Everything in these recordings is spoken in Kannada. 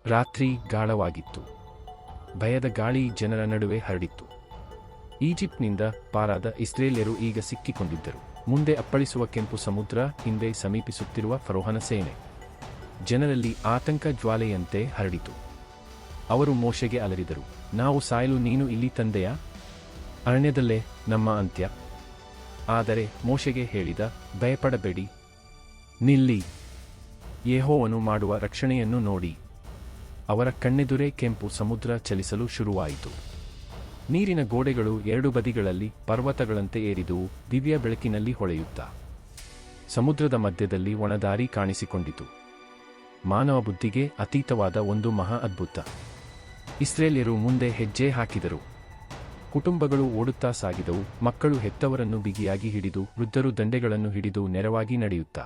ರಾತ್ರಿ ಗಾಢವಾಗಿತ್ತು. ಭಯದ ಗಾಳಿ ಜನರ ನಡುವೆ ಹರಡಿತ್ತು. ಈಜಿಪ್ಟ್ನಿಂದ ಪಾರಾದ ಇಸ್ರೇಲ್ಯರು ಈಗ ಸಿಕ್ಕಿಕೊಂಡಿದ್ದರು. ಮುಂದೆ ಅಪ್ಪಳಿಸುವ ಕೆಂಪು ಸಮುದ್ರ, ಹಿಂದೆ ಸಮೀಪಿಸುತ್ತಿರುವ ಫರೋಹನ ಸೇನೆ. ಜನರಲ್ಲಿ ಆತಂಕ ಜ್ವಾಲೆಯಂತೆ ಹರಡಿತು. ಅವರು ಮೋಶೆಗೆ ಅಲರಿದರು, ನಾವು ಸಾಯಲು ನೀನು ಇಲ್ಲಿ ತಂದೆಯಾ? ಅರಣ್ಯದಲ್ಲೇ ನಮ್ಮ ಅಂತ್ಯ. ಆದರೆ ಮೋಶೆಗೆ ಹೇಳಿದ, ಭಯಪಡಬೇಡಿ, ನಿಲ್ಲಿ, ಯೆಹೋವನು ಮಾಡುವ ರಕ್ಷಣೆಯನ್ನು ನೋಡಿ. ಅವರ ಕಣ್ಣೆದುರೇ ಕೆಂಪು ಸಮುದ್ರ ಚಲಿಸಲು ಶುರುವಾಯಿತು. ನೀರಿನ ಗೋಡೆಗಳು ಎರಡು ಬದಿಗಳಲ್ಲಿ ಪರ್ವತಗಳಂತೆ ಏರಿದುವು, ದಿವ್ಯ ಬೆಳಕಿನಲ್ಲಿ ಹೊಳೆಯುತ್ತಾ. ಸಮುದ್ರದ ಮಧ್ಯದಲ್ಲಿ ಒಣದಾರಿ ಕಾಣಿಸಿಕೊಂಡಿತು. ಮಾನವ ಬುದ್ಧಿಗೆ ಅತೀತವಾದ ಒಂದು ಮಹಾ ಅದ್ಭುತ. ಇಸ್ರೇಲ್ಯರು ಮುಂದೆ ಹೆಜ್ಜೆ ಹಾಕಿದರು. ಕುಟುಂಬಗಳು ಓಡುತ್ತಾ ಸಾಗಿದವು, ಮಕ್ಕಳು ಹೆತ್ತವರನ್ನು ಬಿಗಿಯಾಗಿ ಹಿಡಿದು, ವೃದ್ಧರು ದಂಡೆಗಳನ್ನು ಹಿಡಿದು ನೆರವಾಗಿ ನಡೆಯುತ್ತಾ.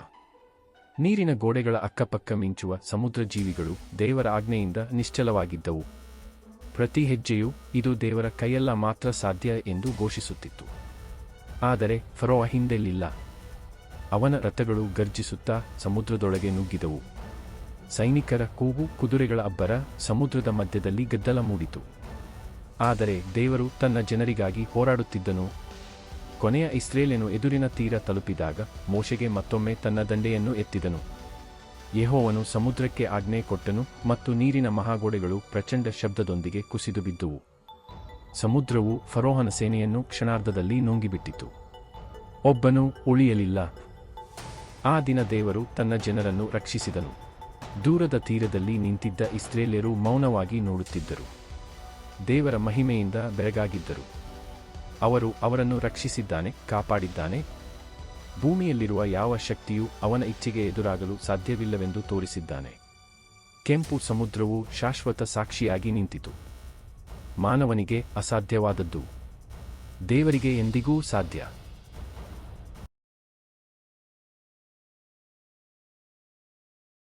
ನೀರಿನ ಗೋಡೆಗಳ ಅಕ್ಕಪಕ್ಕ ಮಿಂಚುವ ಸಮುದ್ರ ಜೀವಿಗಳು ದೇವರ ಆಜ್ಞೆಯಿಂದ ನಿಶ್ಚಲವಾಗಿದ್ದವು. ಪ್ರತಿ ಹೆಜ್ಜೆಯೂ ಇದು ದೇವರ ಕೈಯಲ್ಲ ಮಾತ್ರ ಸಾಧ್ಯ ಎಂದು ಘೋಷಿಸುತ್ತಿತ್ತು. ಆದರೆ ಫರೋಹ ಹಿಂದೆಲ್ಲಿಲ್ಲ. ಅವನ ರಥಗಳು ಗರ್ಜಿಸುತ್ತಾ ಸಮುದ್ರದೊಳಗೆ ನುಗ್ಗಿದವು. ಸೈನಿಕರ ಕೂಗು, ಕುದುರೆಗಳ ಅಬ್ಬರ ಸಮುದ್ರದ ಮಧ್ಯದಲ್ಲಿ ಗದ್ದಲ ಮೂಡಿತು. ಆದರೆ ದೇವರು ತನ್ನ ಜನರಿಗಾಗಿ ಹೋರಾಡುತ್ತಿದ್ದನು. ಕೊನೆಯ ಇಸ್ರೇಲ್ಯನು ಎದುರಿನ ತೀರ ತಲುಪಿದಾಗ ಮೋಶೆಗೆ ಮತ್ತೊಮ್ಮೆ ತನ್ನ ದಂಡೆಯನ್ನು ಎತ್ತಿದನು. ಯೆಹೋವನು ಸಮುದ್ರಕ್ಕೆ ಆಜ್ಞೆ ಕೊಟ್ಟನು ಮತ್ತು ನೀರಿನ ಮಹಾಗೋಡೆಗಳು ಪ್ರಚಂಡ ಶಬ್ದದೊಂದಿಗೆ ಕುಸಿದು ಬಿದ್ದುವು. ಸಮುದ್ರವು ಫರೋಹನ ಸೇನೆಯನ್ನು ಕ್ಷಣಾರ್ಧದಲ್ಲಿ ನುಂಗಿಬಿಟ್ಟಿತು. ಒಬ್ಬನೂ ಉಳಿಯಲಿಲ್ಲ. ಆ ದಿನ ದೇವರು ತನ್ನ ಜನರನ್ನು ರಕ್ಷಿಸಿದನು. ದೂರದ ತೀರದಲ್ಲಿ ನಿಂತಿದ್ದ ಇಸ್ರೇಲ್ಯರು ಮೌನವಾಗಿ ನೋಡುತ್ತಿದ್ದರು. ದೇವರ ಮಹಿಮೆಯಿಂದ ಬೆರಗಾಗಿದ್ದರು. ಅವರು ಅವರನ್ನು ರಕ್ಷಿಸಿದ್ದಾನೆ, ಕಾಪಾಡಿದ್ದಾನೆ. ಭೂಮಿಯಲ್ಲಿರುವ ಯಾವ ಶಕ್ತಿಯೂ ಅವನ ಇಚ್ಛೆಗೆ ಎದುರಾಗಲು ಸಾಧ್ಯವಿಲ್ಲವೆಂದು ತೋರಿಸಿದ್ದಾನೆ. ಕೆಂಪು ಸಮುದ್ರವು ಶಾಶ್ವತ ಸಾಕ್ಷಿಯಾಗಿ ನಿಂತಿತು. ಮಾನವನಿಗೆ ಅಸಾಧ್ಯವಾದದ್ದು ದೇವರಿಗೆ ಎಂದಿಗೂ ಸಾಧ್ಯ.